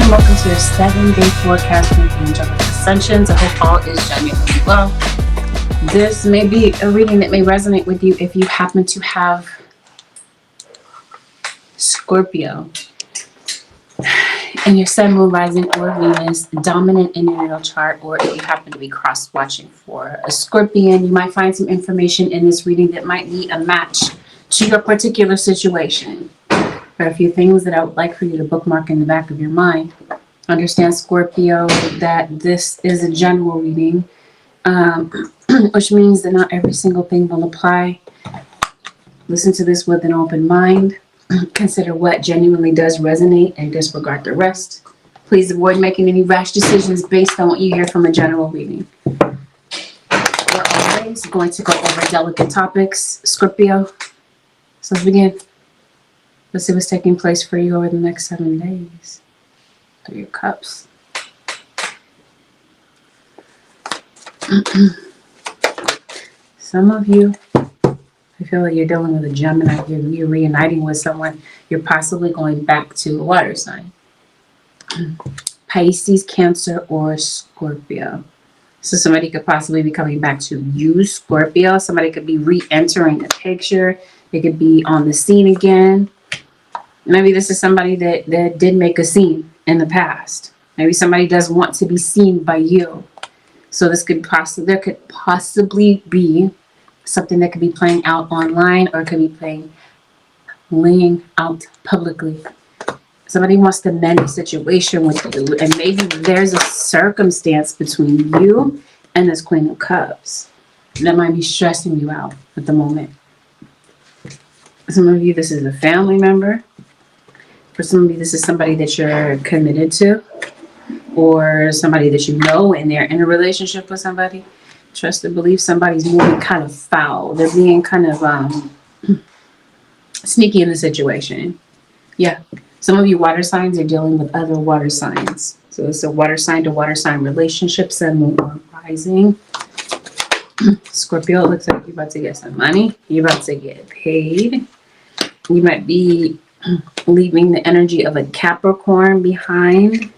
and welcome to your 7-day forecast from Angelic Ascensions. I hope all is genuinely well. This may be a reading that may resonate with you if you happen to have Scorpio in your sun, moon, rising, or Venus dominant in your natal chart, or if you happen to be cross-watching for a Scorpion. You might find some information in this reading that might be a match to your particular situation. There are a few things that I would like for you to bookmark in the back of your mind. Understand, Scorpio, that this is a general reading, which means that not every single thing will apply. Listen to this with an open mind. Consider what genuinely does resonate and disregard the rest. Please avoid making any rash decisions based on what you hear from a general reading. We're always going to go over delicate topics, Scorpio. So let's begin. Let's see what's taking place for you over the next 7 days. 3 of Cups. Some of you, I feel like you're dealing with a Gemini. You're reuniting with someone. You're possibly going back to a water sign. Pisces, Cancer, or Scorpio. So somebody could possibly be coming back to you, Scorpio. Somebody could be re-entering the picture. They could be on the scene again. Maybe this is somebody that did make a scene in the past. Maybe somebody does want to be seen by you. So this could there could possibly be something that could be playing out online, or it could be laying out publicly. Somebody wants to mend a situation with you, and maybe there's a circumstance between you and this Queen of Cups that might be stressing you out at the moment. Some of you, this is a family member. For some of you, this is somebody that you're committed to, or somebody that you know, and they're in a relationship with somebody. Trust and believe somebody's moving kind of foul. They're being kind of sneaky in the situation. Yeah. Some of you water signs are dealing with other water signs. So it's a water sign to water sign relationship, sun, moon, or rising. Scorpio, it looks like you're about to get some money. You're about to get paid. You might be leaving the energy of a Capricorn behind.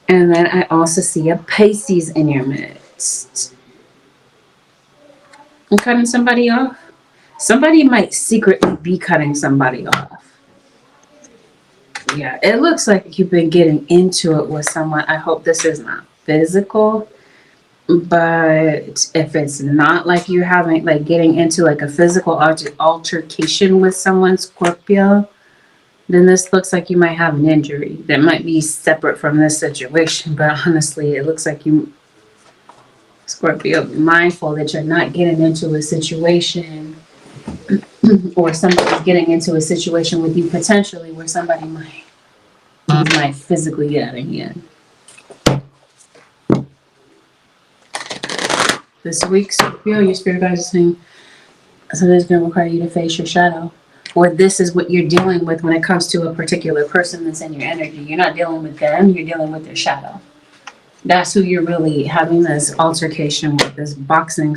And then I also see a Pisces in your midst. I'm cutting somebody off. Somebody might secretly be cutting somebody off. Yeah, it looks like you've been getting into it with someone. I hope this is not physical. But if it's not like you're having, like, getting into like a physical altercation with someone, Scorpio, then this looks like you might have an injury that might be separate from this situation. But honestly, it looks like you, Scorpio, be mindful that you're not getting into a situation or somebody's getting into a situation with you potentially where somebody might physically get out of hand. This week, Scorpio, your spirit guides are saying something's going to require you to face your shadow. Or this is what you're dealing with when it comes to a particular person that's in your energy. You're not dealing with them, you're dealing with their shadow. That's who you're really having this altercation with, this boxing.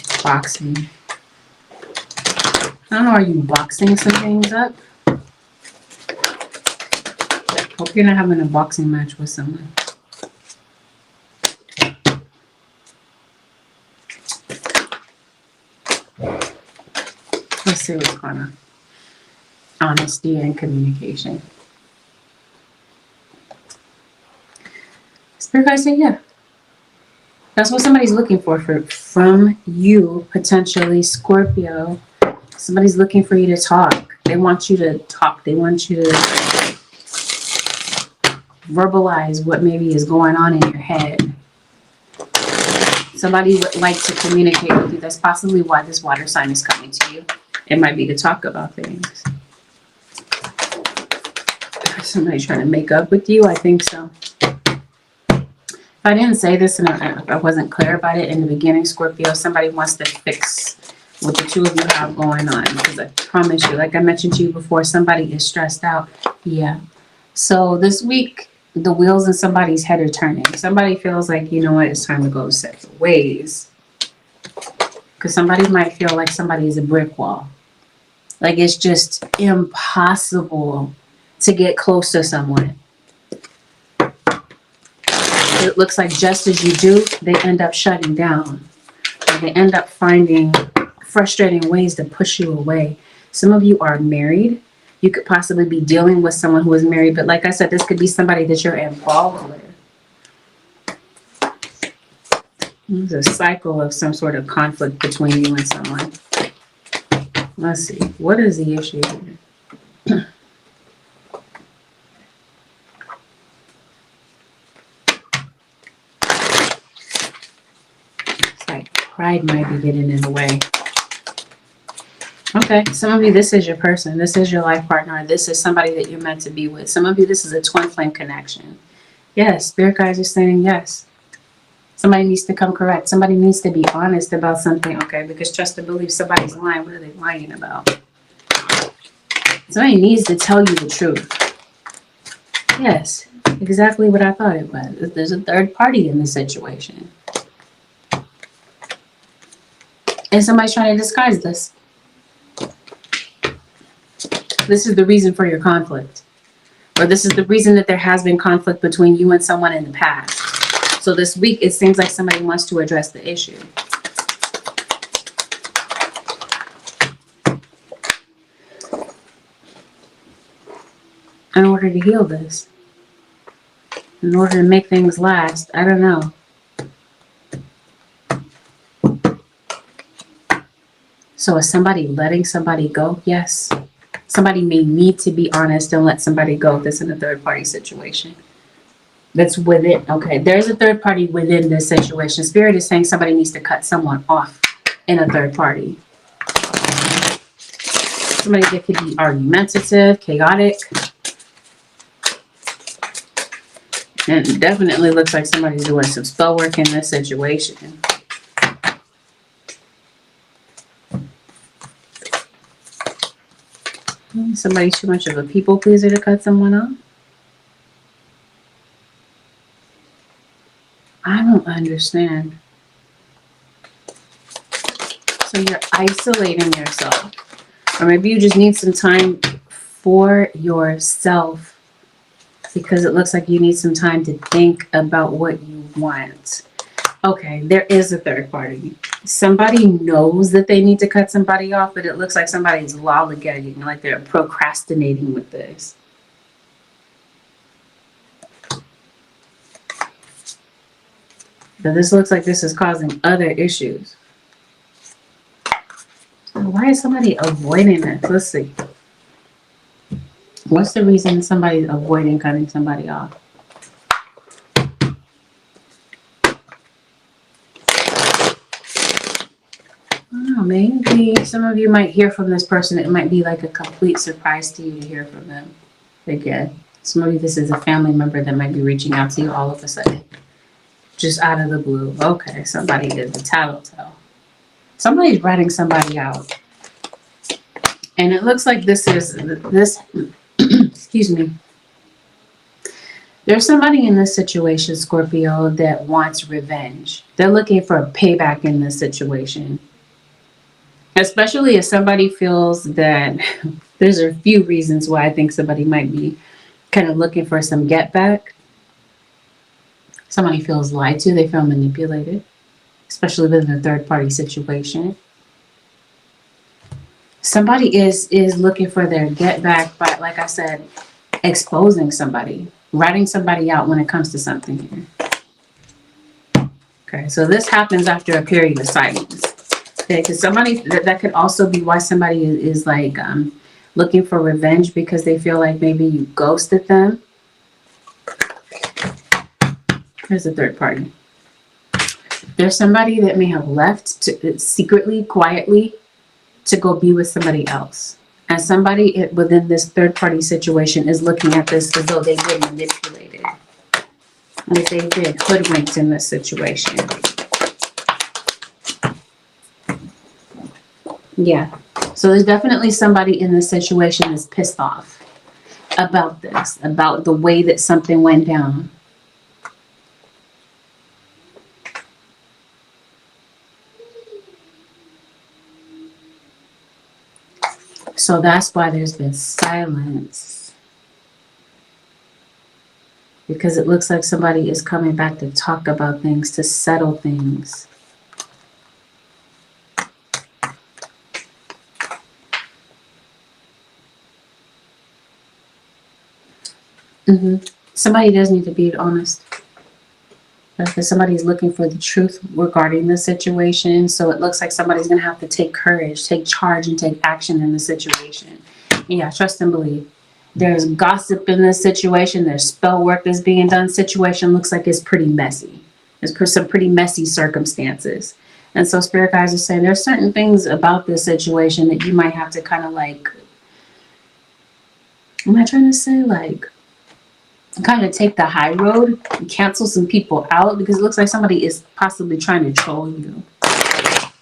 I don't know, are you boxing some things up? Hope you're not having a boxing match with someone. Let's see what's going on. Honesty and communication. Spirit guys say, yeah. That's what somebody's looking for from you, potentially, Scorpio. Somebody's looking for you to talk. They want you to talk. They want you to verbalize what maybe is going on in your head. Somebody would like to communicate with you. That's possibly why this water sign is coming to you. It might be to talk about things. Somebody trying to make up with you? I think so. If I didn't say this and I wasn't clear about it in the beginning, Scorpio, somebody wants to fix what the two of you have going on. Because I promise you, like I mentioned to you before, somebody is stressed out. Yeah. So this week, the wheels in somebody's head are turning. Somebody feels like, you know what, it's time to go separate ways. Because somebody might feel like somebody is a brick wall. Like it's just impossible to get close to someone. It looks like just as you do, they end up shutting down. Or they end up finding frustrating ways to push you away. Some of you are married. You could possibly be dealing with someone who is married, but like I said, this could be somebody that you're involved with. There's a cycle of some sort of conflict between you and someone. Let's see. What is the issue here? It's like pride might be getting in the way. Okay, some of you, this is your person. This is your life partner. This is somebody that you're meant to be with. Some of you, this is a twin flame connection. Yes, spirit guides are saying yes. Somebody needs to come correct. Somebody needs to be honest about something. Okay, because trust and believe, somebody's lying. What are they lying about? Somebody needs to tell you the truth. Yes, exactly what I thought it was. There's a third party in this situation. And somebody's trying to disguise this. This is the reason for your conflict. Or this is the reason that there has been conflict between you and someone in the past. So this week, it seems like somebody wants to address the issue. In order to heal this. In order to make things last. I don't know. So is somebody letting somebody go? Yes. Somebody may need to be honest and let somebody go if it's in a third party situation. That's within. Okay, there's a third party within this situation. Spirit is saying somebody needs to cut someone off in a third party. Somebody that could be argumentative, chaotic. And it definitely looks like somebody's doing some spell work in this situation. Somebody's too much of a people pleaser to cut someone off. I don't understand. So you're isolating yourself. Or maybe you just need some time for yourself because it looks like you need some time to think about what you want. Okay, there is a third party. Somebody knows that they need to cut somebody off, but it looks like somebody's lollygagging, like they're procrastinating with this. But this looks like this is causing other issues. So why is somebody avoiding this? Let's see. What's the reason somebody's avoiding cutting somebody off? Maybe some of you might hear from this person. It might be like a complete surprise to you to hear from them again. Some of you, this is a family member that might be reaching out to you all of a sudden. Just out of the blue. Okay, somebody is a tattletale. Somebody's ratting somebody out. And it looks like this is, excuse me. There's somebody in this situation, Scorpio, that wants revenge. They're looking for a payback in this situation. Especially if somebody feels that there's a few reasons why I think somebody might be kind of looking for some get back. Somebody feels lied to, they feel manipulated, especially within a third party situation. Somebody is looking for their get back by, like I said, exposing somebody, ratting somebody out when it comes to something here. Okay, so this happens after a period of silence. Okay, because somebody, that could also be why somebody is like looking for revenge because they feel like maybe you ghosted them. Here's a third party. There's somebody that may have left secretly, quietly, to go be with somebody else. And somebody within this third party situation is looking at this as though they've been manipulated. Like they've been hoodwinked in this situation. Yeah. So there's definitely somebody in this situation that's pissed off about this, about the way that something went down. So that's why there's been silence. because it looks like somebody is coming back to talk about things, to settle things. Somebody does need to be honest. Because somebody's looking for the truth regarding the situation. So it looks like somebody's going to have to take courage, take charge, and take action in the situation. Yeah, trust and believe. There's gossip in this situation. There's spell work that's being done. Situation looks like it's pretty messy. There's some pretty messy circumstances. And so spirit guides are saying there's certain things about this situation that you might have to kind of like, am I trying to say like, kind of take the high road and cancel some people out, because it looks like somebody is possibly trying to troll you.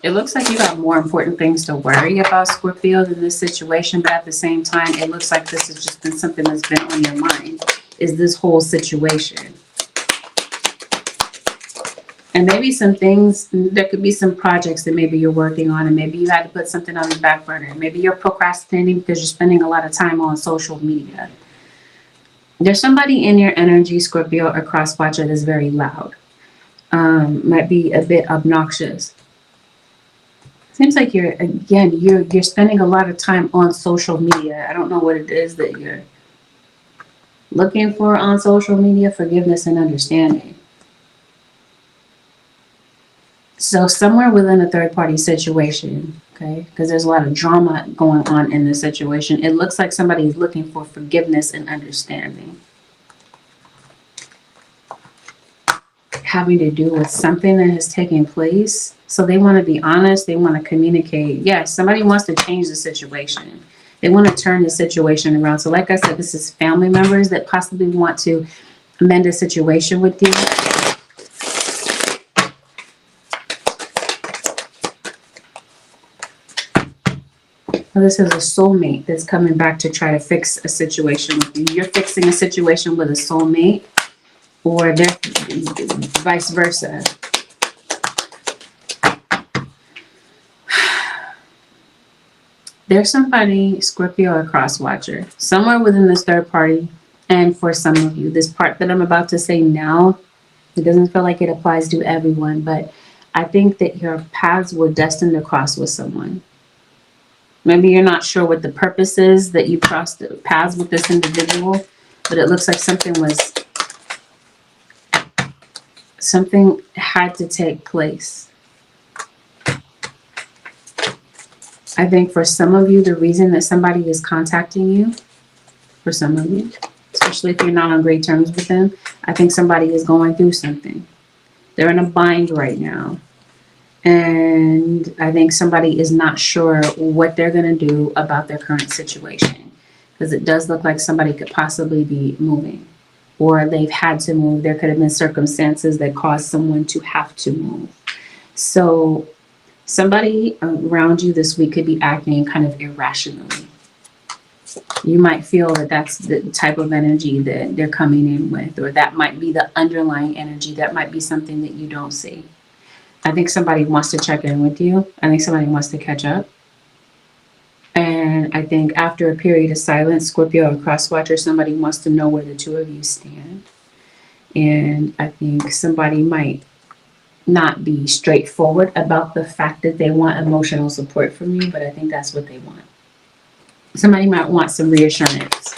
It looks like you got more important things to worry about, Scorpio, than this situation. But at the same time, it looks like this has just been something that's been on your mind, is this whole situation. And maybe some things, there could be some projects that maybe you're working on, and maybe you had to put something on the back burner. Maybe you're procrastinating because you're spending a lot of time on social media. There's somebody in your energy, Scorpio, or cross watcher, that's very loud. Might be a bit obnoxious. Seems like you're spending a lot of time on social media. I don't know what it is that you're looking for on social media. Forgiveness and understanding. So somewhere within a third-party situation, okay, because there's a lot of drama going on in this situation, it looks like somebody is looking for forgiveness and understanding. Having to do with something that has taken place. So they want to be honest. They want to communicate. Yes, somebody wants to change the situation. They want to turn the situation around. So like I said, this is family members that possibly want to amend a situation with you. Well, this is a soulmate that's coming back to try to fix a situation with you. You're fixing a situation with a soulmate, or they're vice versa. There's somebody, Scorpio or cross watcher, somewhere within this third party. And for some of you, this part that I'm about to say now, it doesn't feel like it applies to everyone, but I think that your paths were destined to cross with someone. Maybe you're not sure what the purpose is that you crossed paths with this individual, but it looks like something had to take place. I think for some of you, the reason that somebody is contacting you, for some of you, especially if you're not on great terms with them, I think somebody is going through something. They're in a bind right now. And I think somebody is not sure what they're going to do about their current situation, because it does look like somebody could possibly be moving, or they've had to move. There could have been circumstances that caused someone to have to move. So somebody around you this week could be acting kind of irrationally. You might feel that that's the type of energy that they're coming in with, or that might be the underlying energy. That might be something that you don't see. I think somebody wants to check in with you. I think somebody wants to catch up. And I think after a period of silence, Scorpio or crosswatcher, somebody wants to know where the two of you stand. And I think somebody might not be straightforward about the fact that they want emotional support from you, but I think that's what they want. Somebody might want some reassurance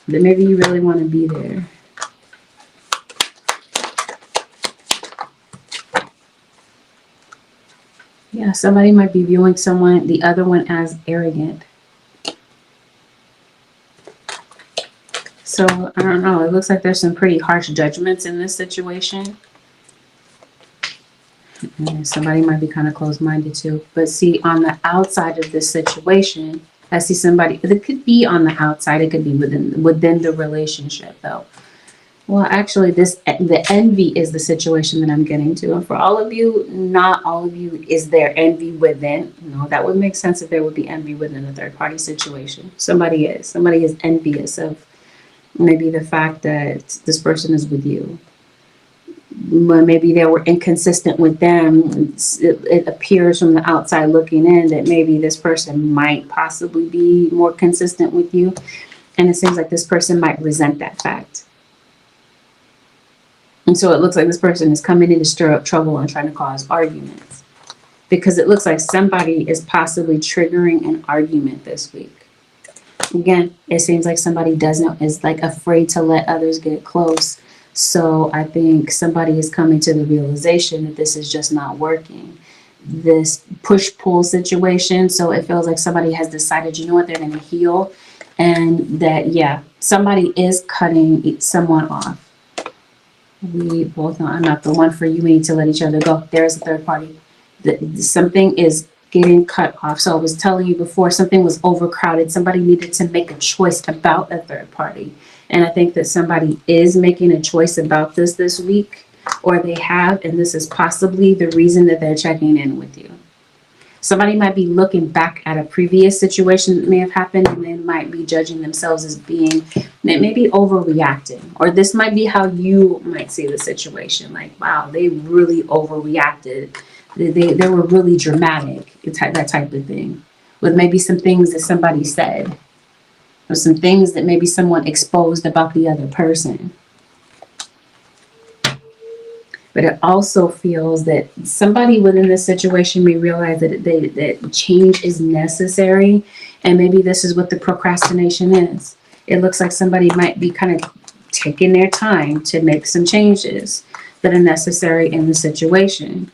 that maybe you really want to be there. Yeah, somebody might be viewing the other one as arrogant. So, I don't know. It looks like there's some pretty harsh judgments in this situation. And somebody might be kind of closed-minded too. But see, on the outside of this situation, I see somebody, it could be on the outside. It could be within the relationship, though. Well, actually, the envy is the situation that I'm getting to. And for all of you, not all of you is there envy within. No, that would make sense if there would be envy within a third-party situation. Somebody is envious of maybe the fact that this person is with you. Maybe they were inconsistent with them. It appears from the outside looking in that maybe this person might possibly be more consistent with you. And it seems like this person might resent that fact. And so it looks like this person is coming in to stir up trouble and trying to cause arguments. Because it looks like somebody is possibly triggering an argument this week. Again, it seems like somebody is like afraid to let others get close. So I think somebody is coming to the realization that this is just not working. This push-pull situation. So it feels like somebody has decided, you know what, they're going to heal. And that, yeah, somebody is cutting someone off. We both know I'm not the one for you. We need to let each other go. There is a third party. Something is getting cut off. So I was telling you before, something was overcrowded. Somebody needed to make a choice about a third party. And I think that somebody is making a choice about this week, or they have, and this is possibly the reason that they're checking in with you. Somebody might be looking back at a previous situation that may have happened, and they might be judging themselves as being maybe overreacting. Or this might be how you might see the situation. Like, wow, they really overreacted. They were really dramatic, that type of thing. With maybe some things that somebody said, or some things that maybe someone exposed about the other person. But it also feels that somebody within this situation may realize that change is necessary. And maybe this is what the procrastination is. It looks like somebody might be kind of taking their time to make some changes that are necessary in the situation.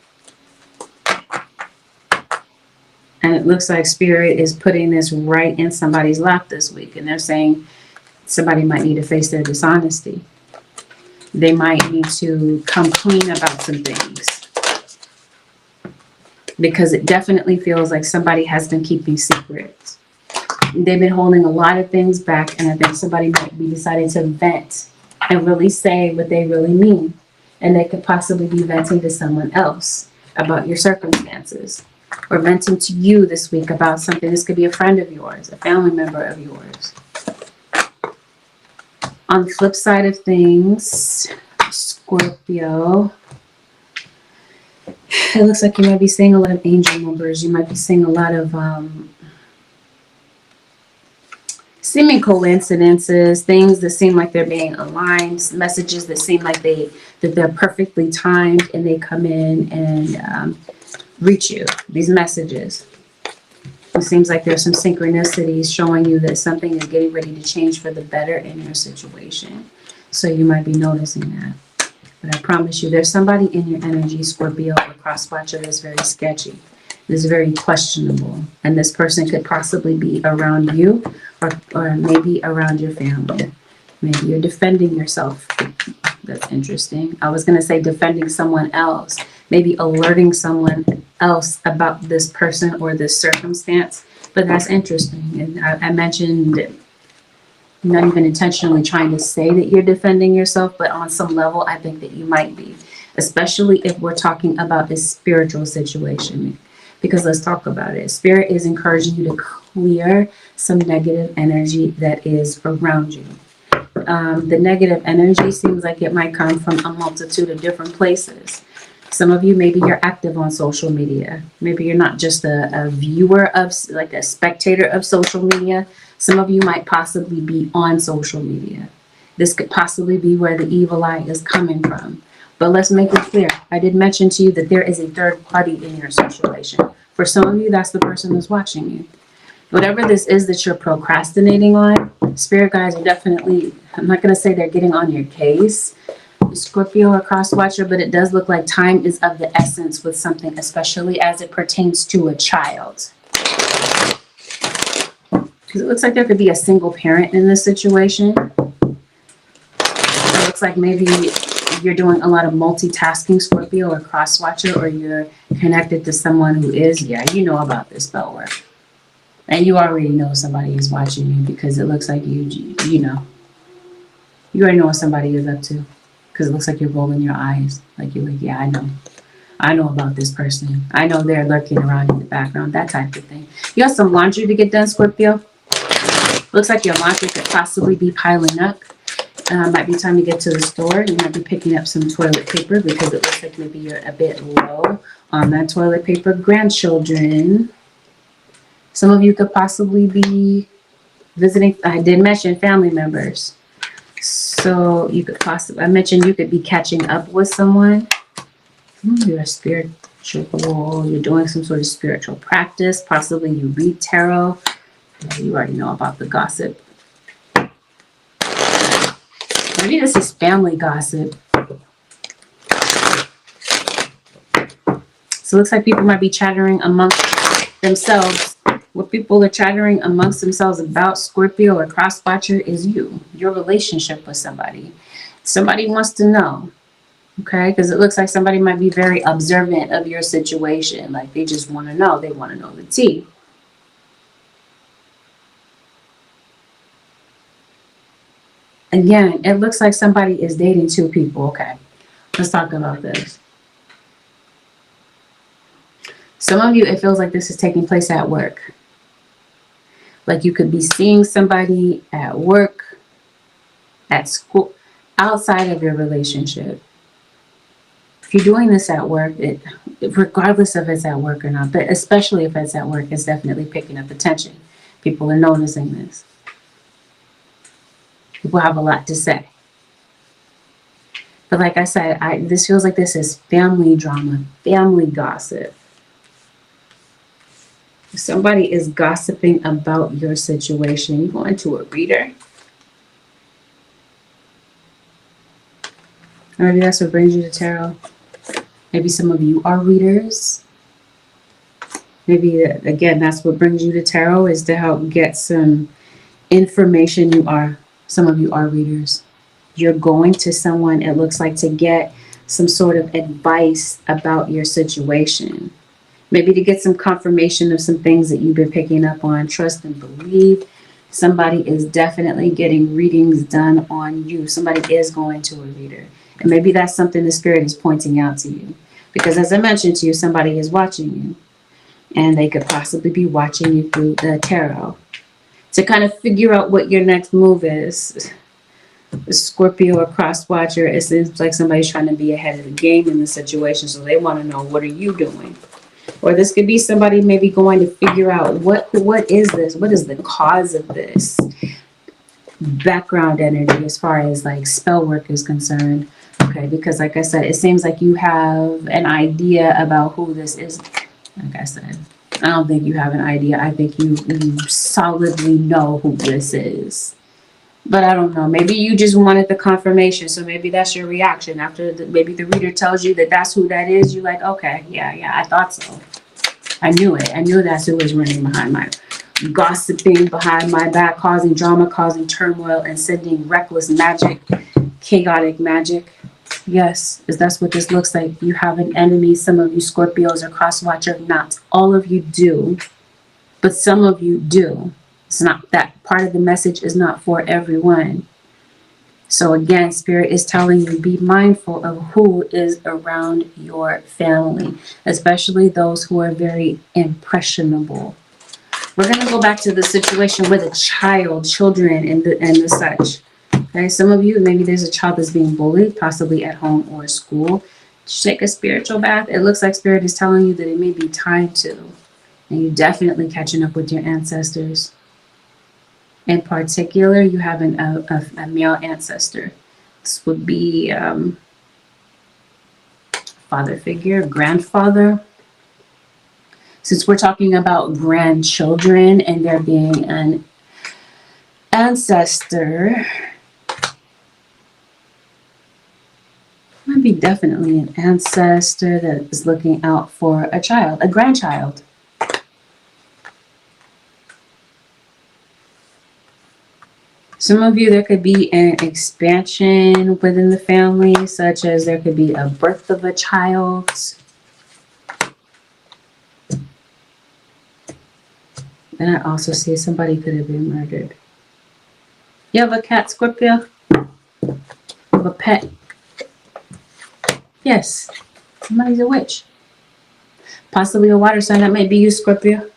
And it looks like Spirit is putting this right in somebody's lap this week. And they're saying somebody might need to face their dishonesty. They might need to come clean about some things. Because it definitely feels like somebody has been keeping secrets. They've been holding a lot of things back, and I think somebody might be deciding to vent and really say what they really mean. And they could possibly be venting to someone else about your circumstances. Or venting to you this week about something. This could be a friend of yours, a family member of yours. On the flip side of things, Scorpio, it looks like you might be seeing a lot of angel numbers. You might be seeing a lot of seeming coincidences, things that seem like they're being aligned, messages that seem like they're perfectly timed, and they come in and reach you. These messages. It seems like there's some synchronicities showing you that something is getting ready to change for the better in your situation. So you might be noticing that. But I promise you, there's somebody in your energy, Scorpio or cross watcher, that's very sketchy. That's very questionable. And this person could possibly be around you or maybe around your family. Maybe you're defending yourself. That's interesting. I was going to say defending someone else. Maybe alerting someone else about this person or this circumstance. But that's interesting. And I mentioned not even intentionally trying to say that you're defending yourself, but on some level, I think that you might be. Especially if we're talking about a spiritual situation. Because let's talk about it. Spirit is encouraging you to clear some negative energy that is around you. The negative energy seems like it might come from a multitude of different places. Some of you, maybe you're active on social media. Maybe you're not just a viewer of, like a spectator of social media. Some of you might possibly be on social media. This could possibly be where the evil eye is coming from. But let's make it clear. I did mention to you that there is a third party in your situation. For some of you, that's the person who's watching you. Whatever this is that you're procrastinating on, spirit guides are definitely, I'm not going to say they're getting on your case, Scorpio or cross watcher, but it does look like time is of the essence with something, especially as it pertains to a child. Because it looks like there could be a single parent in this situation. It looks like maybe you're doing a lot of multitasking, Scorpio or cross watcher, or you're connected to someone who is, yeah, you know about this spell work. And you already know somebody is watching you because it looks like you know. You already know what somebody is up to because it looks like you're rolling your eyes. Like you're like, yeah, I know. I know about this person. I know they're lurking around in the background, that type of thing. You have some laundry to get done, Scorpio. Looks like your laundry could possibly be piling up. Might be time to get to the store. You might be picking up some toilet paper because it looks like maybe you're a bit low on that toilet paper. Grandchildren. Some of you could possibly be visiting, I did mention family members. So you could possibly, I mentioned you could be catching up with someone. You're spiritual, you're doing some sort of spiritual practice. Possibly you read tarot. You already know about the gossip. Maybe this is family gossip. So it looks like people might be chattering amongst themselves. What people are chattering amongst themselves about, Scorpio or cross-watcher, is you, your relationship with somebody. Somebody wants to know, okay? Because it looks like somebody might be very observant of your situation. Like they just want to know. They want to know the tea. Again, it looks like somebody is dating two people. Okay, let's talk about this. Some of you, it feels like this is taking place at work. Like you could be seeing somebody at work, at school, outside of your relationship. If you're doing this at work, regardless if it's at work or not, but especially if it's at work, it's definitely picking up attention. People are noticing this. People have a lot to say. But like I said, this feels like this is family drama, family gossip. If somebody is gossiping about your situation, you go into a reader. Or maybe that's what brings you to tarot. Maybe some of you are readers. Maybe, again, that's what brings you to tarot, is to help get some information. Some of you are readers. You're going to someone, it looks like, to get some sort of advice about your situation. Maybe to get some confirmation of some things that you've been picking up on. Trust and believe. Somebody is definitely getting readings done on you. Somebody is going to a reader. And maybe that's something the spirit is pointing out to you. Because as I mentioned to you, somebody is watching you. And they could possibly be watching you through the tarot to kind of figure out what your next move is. Scorpio or cross watcher, it seems like somebody's trying to be ahead of the game in the situation. So they want to know, what are you doing? Or this could be somebody maybe going to figure out what is this? What is the cause of this? Background energy as far as like spell work is concerned. Okay, because like I said, it seems like you have an idea about who this is. Like I said, I don't think you have an idea. I think you solidly know who this is. But I don't know. Maybe you just wanted the confirmation. So maybe that's your reaction. After maybe the reader tells you that that's who that is, you're like, okay, yeah, I thought so. I knew it. I knew that's who was running behind my gossiping behind my back, causing drama, causing turmoil, and sending reckless magic, chaotic magic. Yes, is that's what this looks like. You have an enemy. Some of you Scorpios are cross-watcher. Not all of you do, but some of you do. It's not that part of the message is not for everyone. So again, Spirit is telling you, be mindful of who is around your family, especially those who are very impressionable. We're going to go back to the situation with children and the such. Okay, some of you, maybe there's a child that's being bullied, possibly at home or school. Take a spiritual bath. It looks like Spirit is telling you that it may be time to. And you're definitely catching up with your ancestors. In particular, you have a male ancestor. This would be father figure, grandfather. Since we're talking about grandchildren and there being an ancestor, might be definitely an ancestor that is looking out for a child, a grandchild. Some of you, there could be an expansion within the family, such as there could be a birth of a child. And I also see somebody could have been murdered. You have a cat, Scorpio? You have a pet? Yes. Somebody's a witch. Possibly a water sign. That might be you, Scorpio.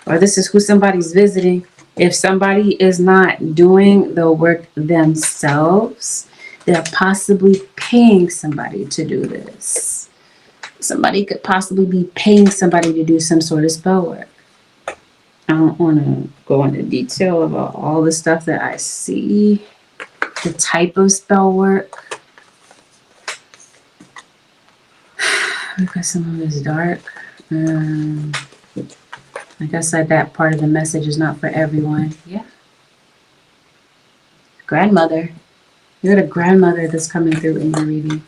Or this is who somebody's visiting. If somebody is not doing the work themselves, they're possibly paying somebody to do this. Somebody could possibly be paying somebody to do some sort of spell work. I don't want to go into detail about all the stuff that I see. The type of spell work. Because some of it is dark. Like I said, that part of the message is not for everyone. Yeah. Grandmother. You got a grandmother that's coming through in your reading.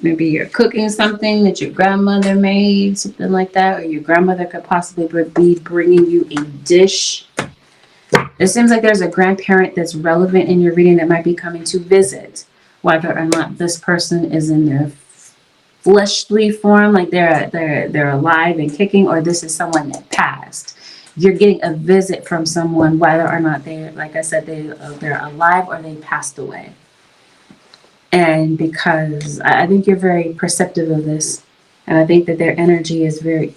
Maybe you're cooking something that your grandmother made, something like that, or your grandmother could possibly be bringing you a dish. It seems like there's a grandparent that's relevant in your reading that might be coming to visit, whether or not this person is in their fleshly form, like they're alive and kicking, or this is someone that passed. You're getting a visit from someone, whether or not they're, like I said, they're alive or they passed away. And because I think you're very perceptive of this, and I think that their energy is very,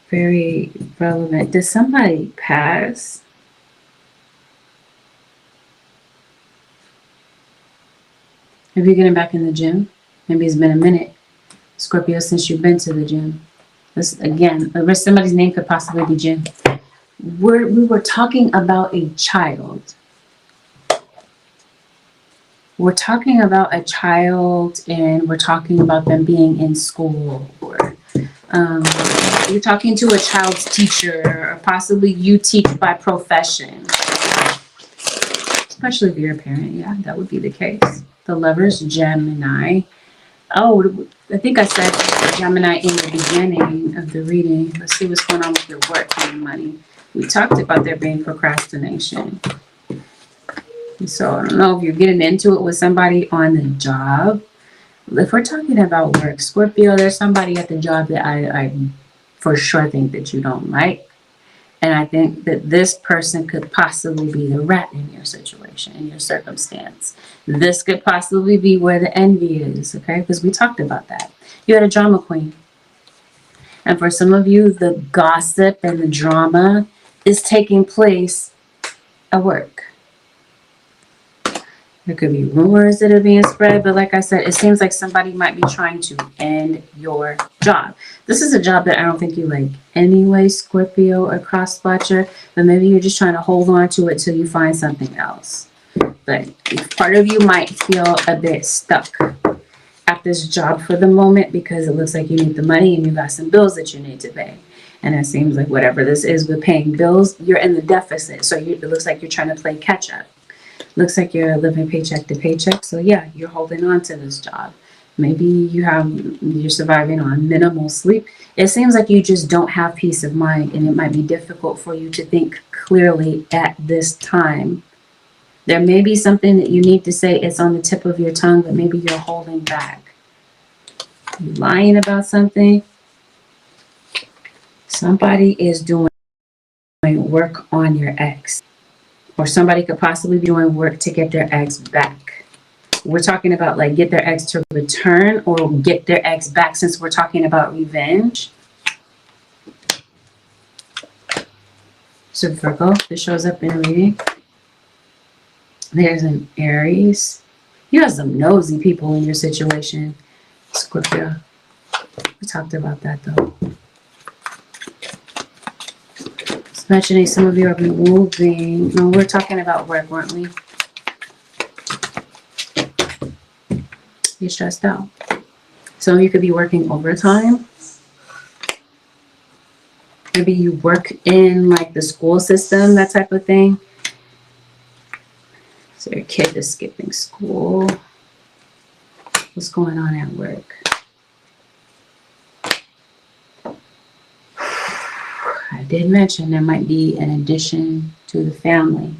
very relevant. Did somebody pass? Have you getting back in the gym? Maybe it's been a minute, Scorpio, since you've been to the gym. This, again, somebody's name could possibly be Jim. We were talking about a child. We're talking about a child, and we're talking about them being in school, or you're talking to a child's teacher, or possibly you teach by profession. Especially if you're a parent, yeah, that would be the case. The Lovers, Gemini. Oh, I think I said Gemini in the beginning of the reading. Let's see what's going on with your work and money. We talked about there being procrastination. So I don't know if you're getting into it with somebody on the job. If we're talking about work, Scorpio, there's somebody at the job that I for sure think that you don't like. And I think that this person could possibly be the rat in your situation, in your circumstance. This could possibly be where the envy is, okay? Because we talked about that. You had a drama queen. And for some of you, the gossip and the drama is taking place at work. There could be rumors that are being spread, but like I said, it seems like somebody might be trying to end your job. This is a job that I don't think you like anyway, Scorpio or cross-watcher, but maybe you're just trying to hold on to it till you find something else. But part of you might feel a bit stuck at this job for the moment because it looks like you need the money and you got some bills that you need to pay. And it seems like whatever this is with paying bills, you're in the deficit. So it looks like you're trying to play catch up. Looks like you're living paycheck to paycheck. So yeah, you're holding on to this job. Maybe you're surviving on minimal sleep. It seems like you just don't have peace of mind, and it might be difficult for you to think clearly at this time. There may be something that you need to say. It's on the tip of your tongue, but maybe you're holding back. You're lying about something. Somebody is doing work on your ex. Or somebody could possibly be doing work to get their ex back. We're talking about like get their ex to return or get their ex back, since we're talking about revenge. So Virgo, this shows up in a reading. There's an Aries. You have some nosy people in your situation, Scorpio. We talked about that though. Mentioning some of you are moving. No, we're talking about work, weren't we? You're stressed out. Some of you could be working overtime. Maybe you work in like the school system, that type of thing. So your kid is skipping school. What's going on at work? I did mention there might be an addition to the family.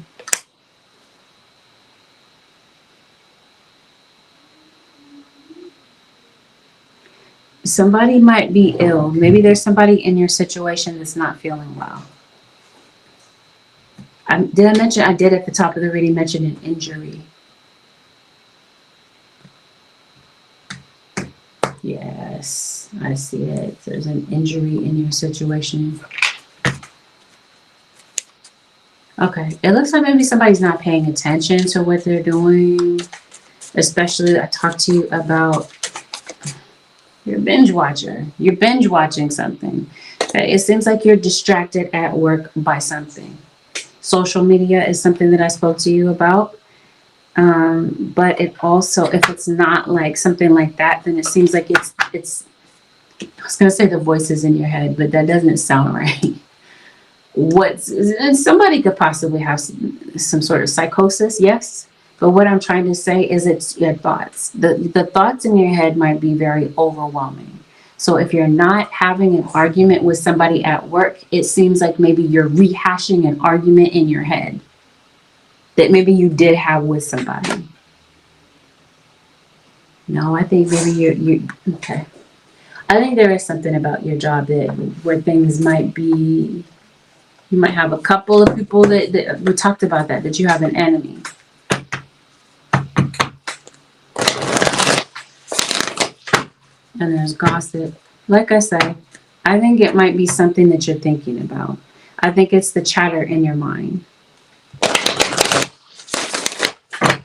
Somebody might be ill. Maybe there's somebody in your situation that's not feeling well. Did I mention, I did at the top of the reading mention an injury. Yes, I see it. There's an injury in your situation. Okay, it looks like maybe somebody's not paying attention to what they're doing. Especially, I talked to you about, you're a binge watcher. You're binge watching something. It seems like you're distracted at work by something. Social media is something that I spoke to you about. But it also, if it's not like something like that, then it seems like it's, I was going to say the voices in your head, but that doesn't sound right. And somebody could possibly have some sort of psychosis, yes. But what I'm trying to say is it's your thoughts. The thoughts in your head might be very overwhelming. So if you're not having an argument with somebody at work, it seems like maybe you're rehashing an argument in your head that maybe you did have with somebody. No, I think maybe you okay. I think there is something about your job where things might be, you might have a couple of people that we talked about that you have an enemy. And there's gossip. Like I said, I think it might be something that you're thinking about. I think it's the chatter in your mind.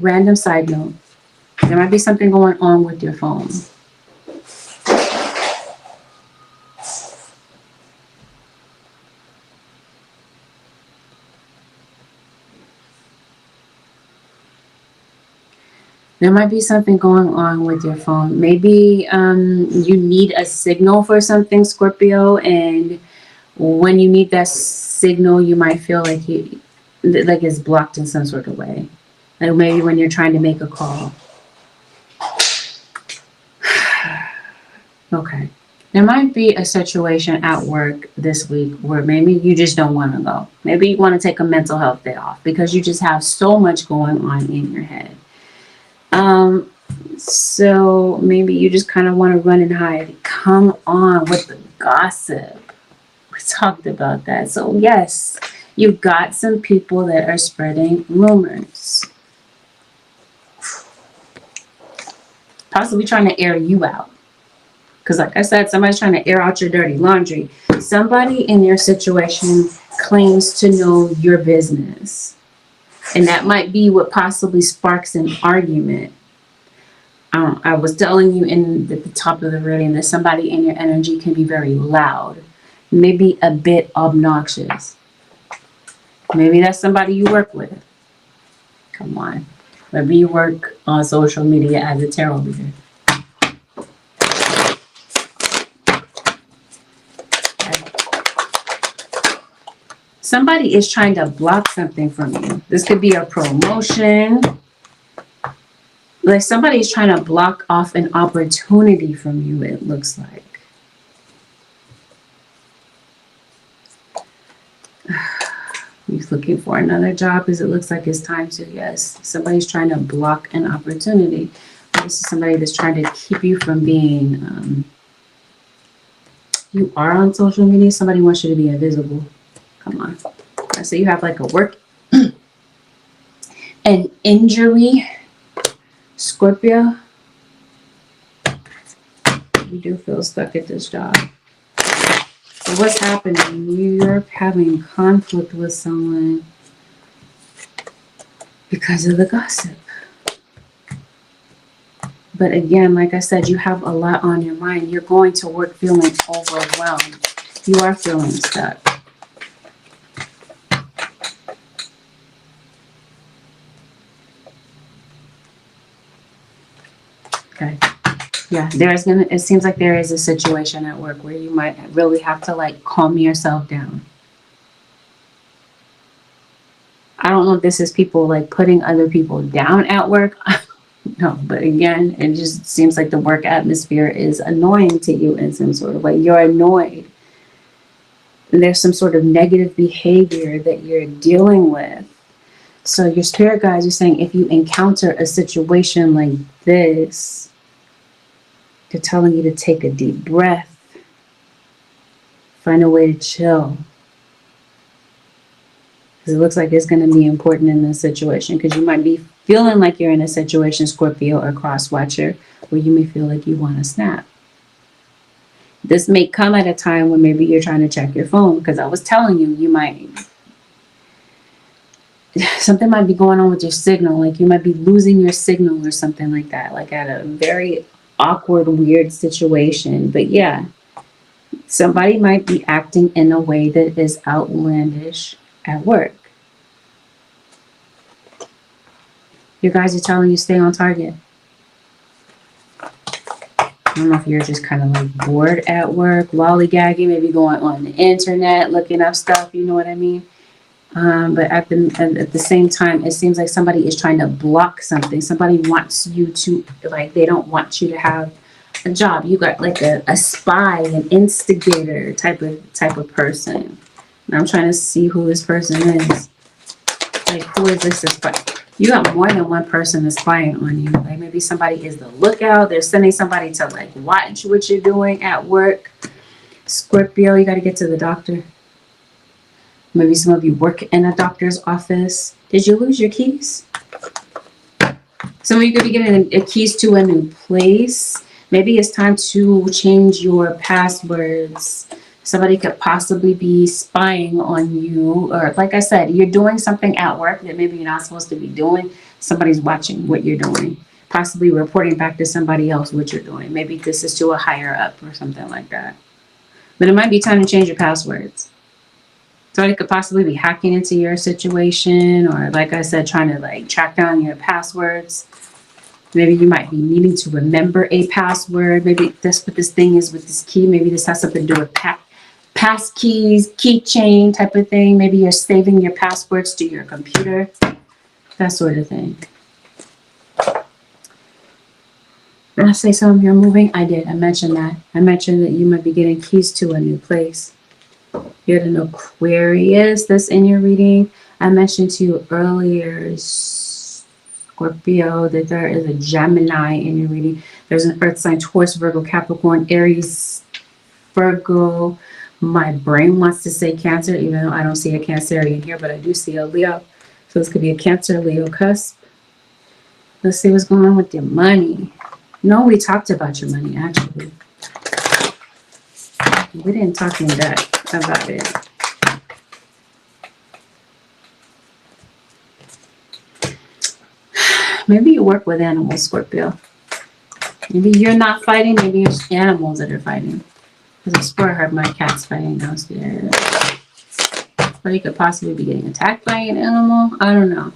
Random side note. There might be something going on with your phone. There might be something going on with your phone. Maybe you need a signal for something, Scorpio, and when you need that signal, you might feel like it's blocked in some sort of way. Like maybe when you're trying to make a call. Okay. There might be a situation at work this week where maybe you just don't want to go. Maybe you want to take a mental health day off because you just have so much going on in your head. So maybe you just kind of want to run and hide. Come on with the gossip. We talked about that. So yes, you've got some people that are spreading rumors. Possibly trying to air you out. Because like I said, somebody's trying to air out your dirty laundry. Somebody in your situation claims to know your business. And that might be what possibly sparks an argument. I was telling you in the top of the reading that somebody in your energy can be very loud. Maybe a bit obnoxious. Maybe that's somebody you work with. Come on. Maybe you work on social media as a tarot reader. Somebody is trying to block something from you. This could be a promotion. Like somebody's trying to block off an opportunity from you, it looks like. He's looking for another job because it looks like it's time to, yes. Somebody's trying to block an opportunity. This is somebody that's trying to keep you from being, you are on social media. Somebody wants you to be invisible. Come on. I say you have like a work, an injury, Scorpio. You do feel stuck at this job. So what's happening? You're having conflict with someone because of the gossip. But again, like I said, you have a lot on your mind. You're going to work feeling overwhelmed. You are feeling stuck. Okay. Yeah, it seems like there is a situation at work where you might really have to like calm yourself down. I don't know if this is people like putting other people down at work. No, but again, it just seems like the work atmosphere is annoying to you in some sort of way. You're annoyed. And there's some sort of negative behavior that you're dealing with. So your spirit guides are saying if you encounter a situation like this, they're telling you to take a deep breath. Find a way to chill. Because it looks like it's going to be important in this situation. Because you might be feeling like you're in a situation, Scorpio or cross watcher, where you may feel like you want to snap. This may come at a time when maybe you're trying to check your phone. Because I was telling you, something might be going on with your signal. Like you might be losing your signal or something like that. Like at a very awkward, weird situation. But yeah, Somebody might be acting in a way that is outlandish at work. Your guys are telling you stay on target. I don't know if you're just kind of like bored at work, lollygagging, maybe going on the internet, looking up stuff, you know what I mean? But at the same time, it seems like somebody is trying to block something. Somebody wants you to, like, they don't want you to have a job. You got like a spy, an instigator type of person. And I'm trying to see who this person is. Like, who is this spy? You got more than one person that's spying on you. Like, maybe somebody is the lookout. They're sending somebody to like watch what you're doing at work. Scorpio, you got to get to the doctor. Maybe some of you work in a doctor's office. Did you lose your keys? Some of you could be getting keys to a new place. Maybe it's time to change your passwords. Somebody could possibly be spying on you. Or like I said, you're doing something at work that maybe you're not supposed to be doing. Somebody's watching what you're doing. Possibly reporting back to somebody else what you're doing. Maybe this is to a higher up or something like that. But it might be time to change your passwords. Somebody could possibly be hacking into your situation, or like I said, trying to like track down your passwords. Maybe you might be needing to remember a password. Maybe that's what this thing is with this key. Maybe this has something to do with pass keys, keychain type of thing. Maybe you're saving your passwords to your computer, that sort of thing. Did I say something? You're moving? I did. I mentioned that. I mentioned that you might be getting keys to a new place. You're an Aquarius that's in your reading. I mentioned to you earlier, Scorpio, that there is a Gemini in your reading. There's an earth sign, Taurus, Virgo, Capricorn, Aries, Virgo. My brain wants to say Cancer, even though I don't see a Cancerian here, but I do see a Leo. So this could be a Cancer, Leo cusp. Let's see what's going on with your money. No, we talked about your money, actually. We didn't talk in depth about it. Maybe you work with animals, Scorpio. Maybe you're not fighting. Maybe it's animals that are fighting. Because I swear I heard my cats fighting downstairs. Or you could possibly be getting attacked by an animal. I don't know.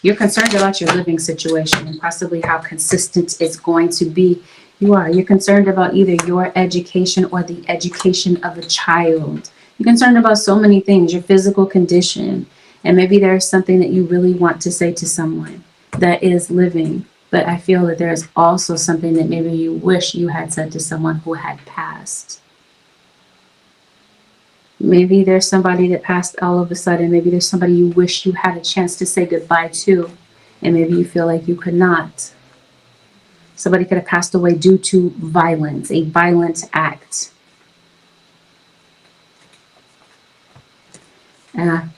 You're concerned about your living situation and possibly how consistent it's going to be. You're concerned about either your education or the education of a child. You're concerned about so many things, your physical condition. And maybe there's something that you really want to say to someone that is living. But I feel that there's also something that maybe you wish you had said to someone who had passed. Maybe there's somebody that passed all of a sudden. Maybe there's somebody you wish you had a chance to say goodbye to. And maybe you feel like you could not. Somebody could have passed away due to violence, a violent act.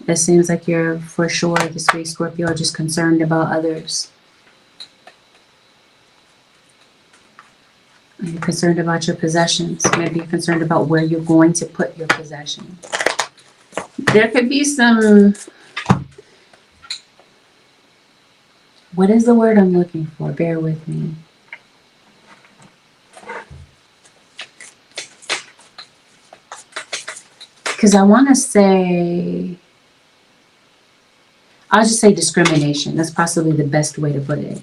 It seems like you're for sure this week, Scorpio, just concerned about others. You're concerned about your possessions. Maybe you're concerned about where you're going to put your possessions. There could be some... What is the word I'm looking for? Bear with me. Because I want to say... I'll just say discrimination. That's possibly the best way to put it.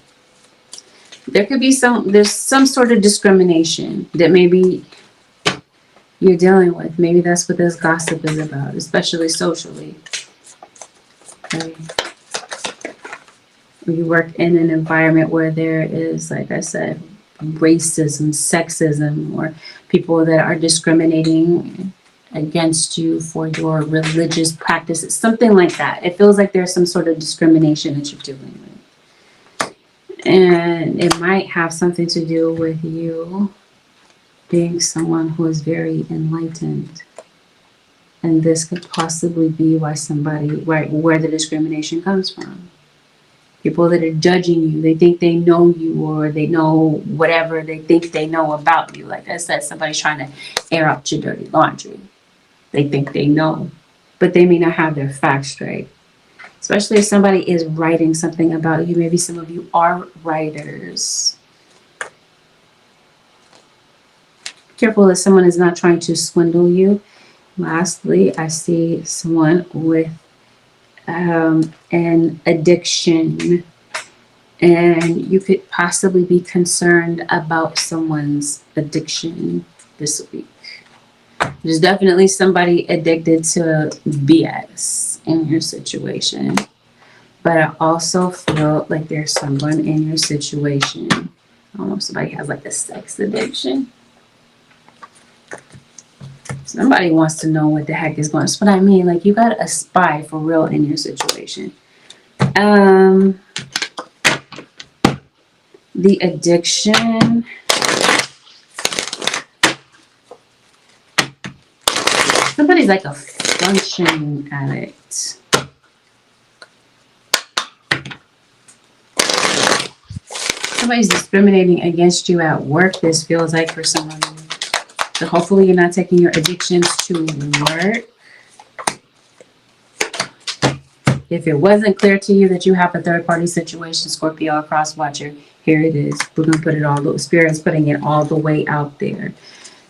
There could be there's some sort of discrimination that maybe you're dealing with. Maybe that's what this gossip is about, especially socially. Okay. You work in an environment where there is, like I said, racism, sexism, or people that are discriminating against you for your religious practices, something like that. It feels like there's some sort of discrimination that you're dealing with. And it might have something to do with you being someone who is very enlightened. And this could possibly be why where the discrimination comes from. People that are judging you, they think they know you, or they know whatever they think they know about you. Like I said, somebody's trying to air out your dirty laundry. They think they know, but they may not have their facts straight. Especially if somebody is writing something about you. Maybe some of you are writers. Careful that someone is not trying to swindle you. Lastly, I see someone with an addiction, and you could possibly be concerned about someone's addiction this week. There's definitely somebody addicted to BS in your situation. But I also feel like there's someone in your situation. I don't know if somebody has like a sex addiction. Somebody wants to know what the heck is going on. That's what I mean. Like, you got a spy for real in your situation. The addiction. Somebody's like a functioning addict. Somebody's discriminating against you at work, this feels like, for someone. So hopefully you're not taking your addictions to work. If it wasn't clear to you that you have a third-party situation, Scorpio, a cross-watcher, here it is. We're going to put it all, the Spirit's putting it all the way out there.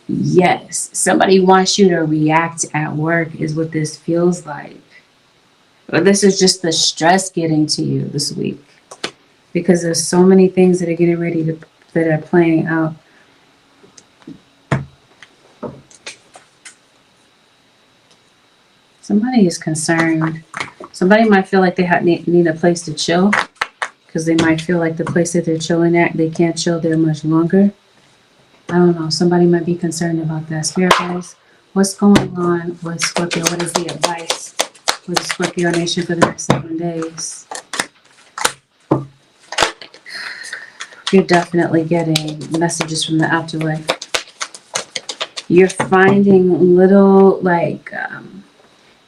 Yes, somebody wants you to react at work is what this feels like. Or this is just the stress getting to you this week. Because there's so many things that are getting ready to, that are playing out. Somebody is concerned. Somebody might feel like they need a place to chill. Because they might feel like the place that they're chilling at, they can't chill there much longer. I don't know. Somebody might be concerned about that. Spirit guys, what's going on with Scorpio? What is the advice for the Scorpio nation for the next 7 days? You're definitely getting messages from the afterlife. You're finding little like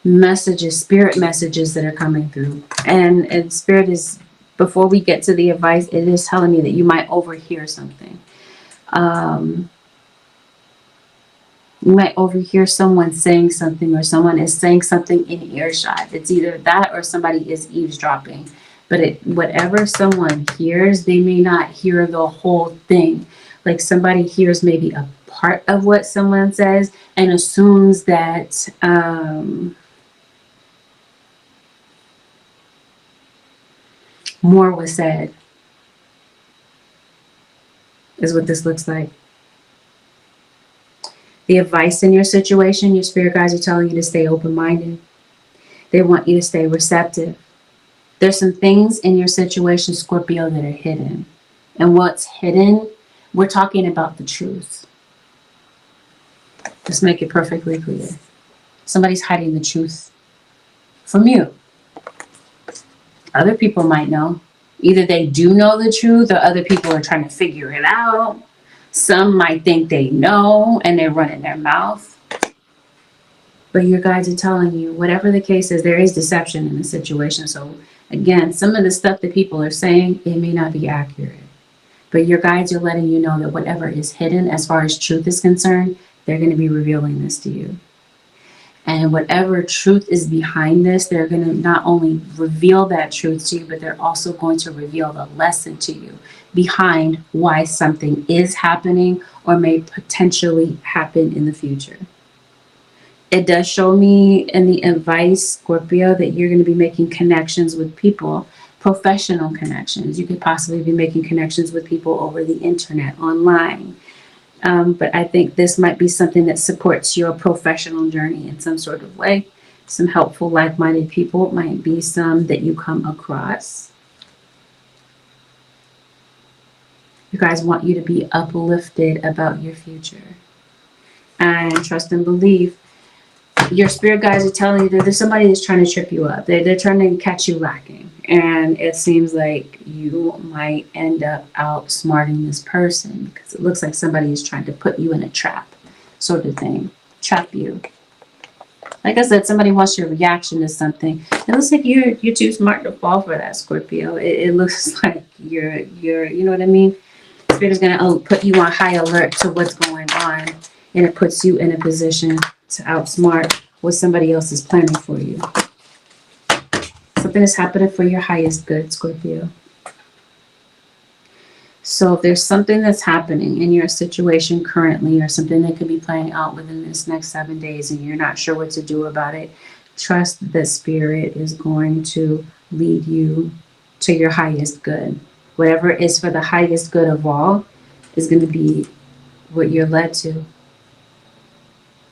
messages, spirit messages that are coming through. And spirit is, before we get to the advice, it is telling me that you might overhear something. You might overhear someone saying something, or someone is saying something in earshot. It's either that or somebody is eavesdropping. But whatever someone hears, they may not hear the whole thing. Like somebody hears maybe a part of what someone says and assumes that more was said, is what this looks like. The advice in your situation, your spirit guides are telling you to stay open-minded. They want you to stay receptive. There's some things in your situation, Scorpio, that are hidden. And what's hidden, we're talking about the truth. Let's make it perfectly clear. Somebody's hiding the truth from you. Other people might know. Either they do know the truth, or other people are trying to figure it out. Some might think they know and they're running their mouth. But your guides are telling you, whatever the case is, there is deception in the situation. So again, some of the stuff that people are saying, it may not be accurate. But your guides are letting you know that whatever is hidden as far as truth is concerned, they're going to be revealing this to you. And whatever truth is behind this, they're going to not only reveal that truth to you, but they're also going to reveal the lesson to you behind why something is happening or may potentially happen in the future. It does show me in the advice, Scorpio, that you're going to be making connections with people, professional connections. You could possibly be making connections with people over the internet, online. But I think this might be something that supports your professional journey in some sort of way. Some helpful, like-minded people might be some that you come across. You guys want you to be uplifted about your future. And trust and believe. Your spirit guides are telling you that there's somebody that's trying to trip you up. They're trying to catch you lacking. And it seems like you might end up outsmarting this person, because it looks like somebody is trying to put you in a trap, sort of thing. Trap you. Like I said, somebody wants your reaction to something. It looks like you're too smart to fall for that, Scorpio. It looks like you're you know what I mean? Spirit is going to put you on high alert to what's going on. And it puts you in a position to outsmart what somebody else is planning for you. Something is happening for your highest good, Scorpio. So if there's something that's happening in your situation currently, or something that could be playing out within this next 7 days, and you're not sure what to do about it, trust that Spirit is going to lead you to your highest good. Whatever is for the highest good of all is going to be what you're led to.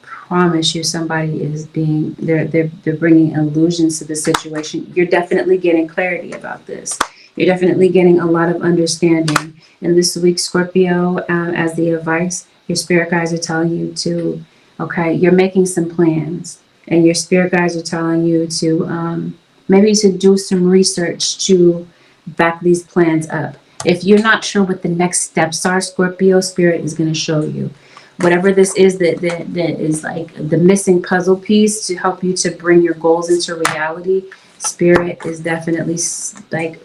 Promise you, somebody is being, they're bringing illusions to the situation. You're definitely getting clarity about this. You're definitely getting a lot of understanding. And this week, Scorpio, as the advice, your spirit guides are telling you to, okay, you're making some plans, and your spirit guides are telling you to maybe to do some research to back these plans up. If you're not sure what the next steps are, Scorpio, Spirit is going to show you. Whatever this is that is like the missing puzzle piece to help you to bring your goals into reality, Spirit is definitely like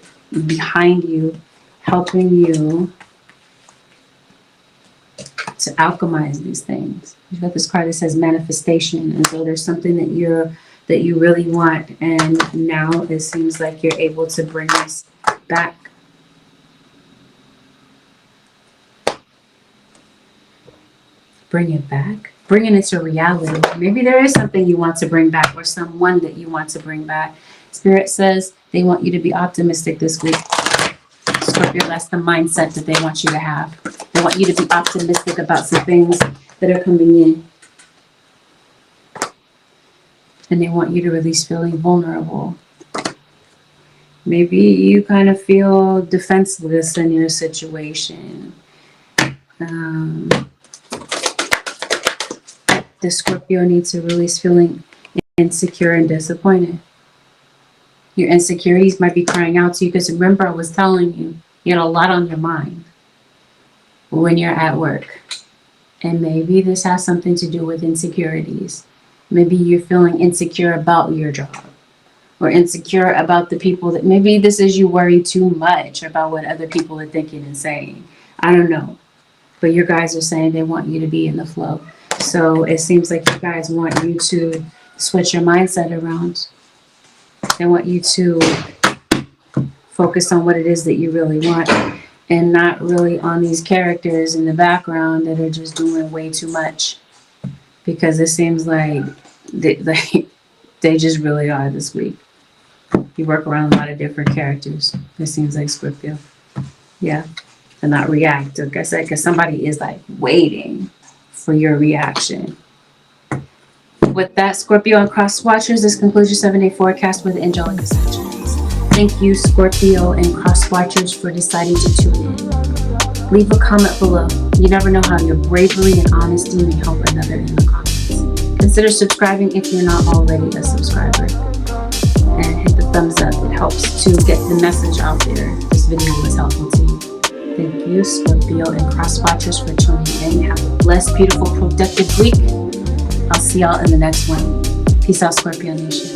behind you, helping you to alchemize these things. You've got this card that says manifestation, and so there's something that you really want, and now it seems like you're able to bring this back. Bring it back, bringing it to reality. Maybe there is something you want to bring back, or someone that you want to bring back. Spirit says they want you to be optimistic this week. Scorpio, that's the mindset that they want you to have. They want you to be optimistic about some things that are coming in. And they want you to release feeling vulnerable. Maybe you kind of feel defenseless in your situation. The Scorpio needs to release feeling insecure and disappointed. Your insecurities might be crying out to you, because remember, I was telling you, you have a lot on your mind when you're at work. And maybe this has something to do with insecurities. Maybe you're feeling insecure about your job, or insecure about the people that, maybe this is you worry too much about what other people are thinking and saying. I don't know. But your guys are saying they want you to be in the flow. So it seems like you guys want you to switch your mindset around. They want you to focus on what it is that you really want, and not really on these characters in the background that are just doing way too much. Because it seems like they just really are this week. You work around a lot of different characters. It seems like, Scorpio. Yeah. And not react, like I said, because somebody is like waiting for your reaction. With that, Scorpio and cross watchers, this concludes your 7-day forecast with Angelic Ascensions. Thank you, Scorpio and cross watchers, for deciding to tune in. Leave a comment below. You never know how your bravery and honesty may help another in the comments. Consider subscribing if you're not already a subscriber. And hit the thumbs up. It helps to get the message out there. This video was helpful to you. Thank you, Scorpio and cross watchers, for tuning in. Have a blessed, beautiful, productive week. I'll see y'all in the next one. Peace out, Scorpio Nation.